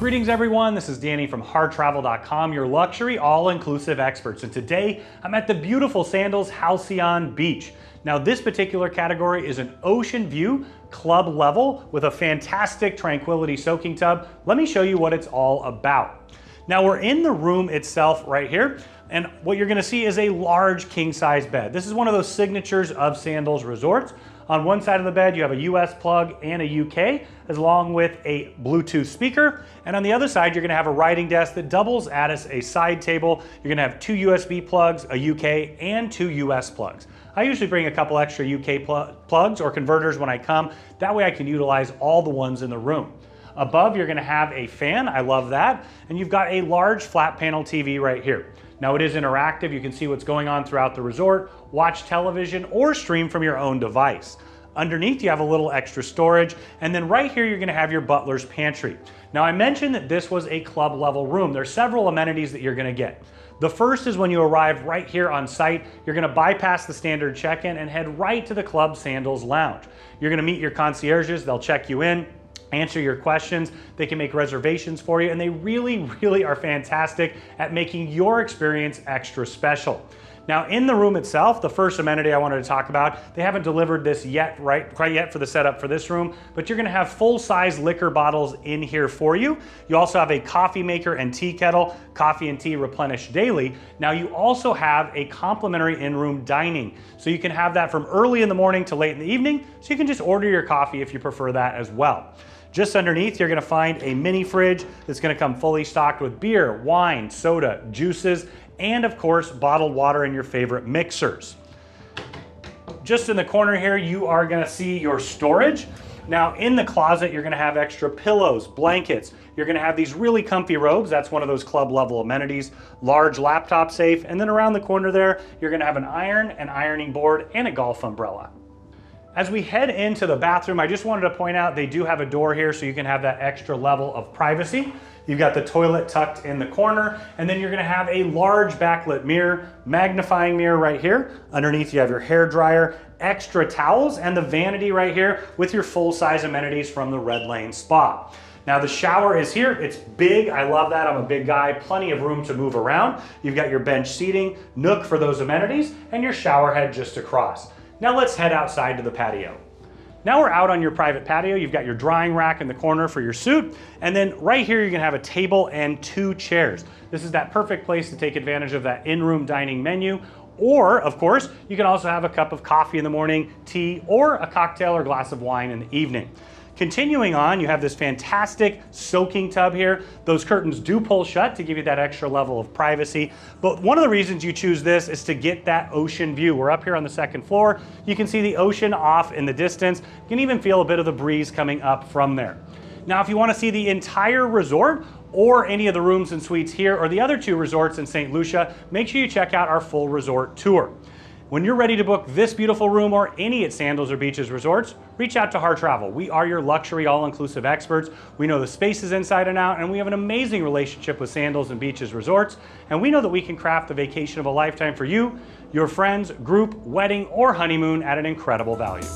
Greetings everyone, this is Danny from HarrTravel.com, your luxury all-inclusive experts. And today I'm at the beautiful Sandals Halcyon Beach. Now this particular category is an Oceanview Club Level with a fantastic Tranquility Soaking Tub. Let me show you what it's all about. Now we're in the room itself right here, and what you're gonna see is a large king-size bed. This is one of those signatures of Sandals resorts. On one side of the bed, you have a US plug and a UK, along with a Bluetooth speaker. And on the other side, you're gonna have a writing desk that doubles as a side table. You're gonna have two USB plugs, a UK, and two US plugs. I usually bring a couple extra UK plugs or converters when I come. That way I can utilize all the ones in the room. Above, you're gonna have a fan, I love that. And you've got a large flat panel TV right here. Now it is interactive, you can see what's going on throughout the resort, watch television, or stream from your own device. Underneath you have a little extra storage, and then right here you're gonna have your butler's pantry. Now I mentioned that this was a club level room. There's several amenities that you're gonna get. The first is when you arrive right here on site, you're gonna bypass the standard check-in and head right to the Club Sandals lounge. You're gonna meet your concierges, they'll check you in, answer your questions, they can make reservations for you, and they really are fantastic at making your experience extra special. Now in the room itself, the first amenity I wanted to talk about, they haven't delivered this yet, quite yet for the setup for this room, but you're gonna have full-size liquor bottles in here for you. You also have a coffee maker and tea kettle, coffee and tea replenished daily. Now you also have a complimentary in-room dining. So you can have that from early in the morning to late in the evening, so you can just order your coffee if you prefer that as well. Just underneath, you're gonna find a mini fridge that's gonna come fully stocked with beer, wine, soda, juices, and of course, bottled water and your favorite mixers. Just in the corner here, you are gonna see your storage. Now in the closet, you're gonna have extra pillows, blankets. You're gonna have these really comfy robes. That's one of those club level amenities. Large laptop safe. And then around the corner there, you're gonna have an iron, an ironing board, and a golf umbrella. As we head into the bathroom, I just wanted to point out they do have a door here so you can have that extra level of privacy. You've got the toilet tucked in the corner, and then you're gonna have a large backlit mirror, magnifying mirror right here. Underneath you have your hair dryer, extra towels, and the vanity right here with your full-size amenities from the Red Lane Spa. Now the shower is here, it's big, I love that, I'm a big guy, plenty of room to move around. You've got your bench seating, nook for those amenities, and your shower head just across. Now let's head outside to the patio. Now we're out on your private patio. You've got your drying rack in the corner for your suit. And then right here, you're gonna have a table and two chairs. This is that perfect place to take advantage of that in-room dining menu. Or of course, you can also have a cup of coffee in the morning, tea, or a cocktail or glass of wine in the evening. Continuing on, you have this fantastic soaking tub here. Those curtains do pull shut to give you that extra level of privacy. But one of the reasons you choose this is to get that ocean view. We're up here on the second floor. You can see the ocean off in the distance. You can even feel a bit of the breeze coming up from there. Now, if you want to see the entire resort or any of the rooms and suites here or the other two resorts in Saint Lucia, make sure you check out our full resort tour. When you're ready to book this beautiful room or any at Sandals or Beaches Resorts, reach out to Harr Travel. We are your luxury all-inclusive experts. We know the spaces inside and out, and we have an amazing relationship with Sandals and Beaches Resorts, and we know that we can craft the vacation of a lifetime for you, your friends, group, wedding, or honeymoon at an incredible value.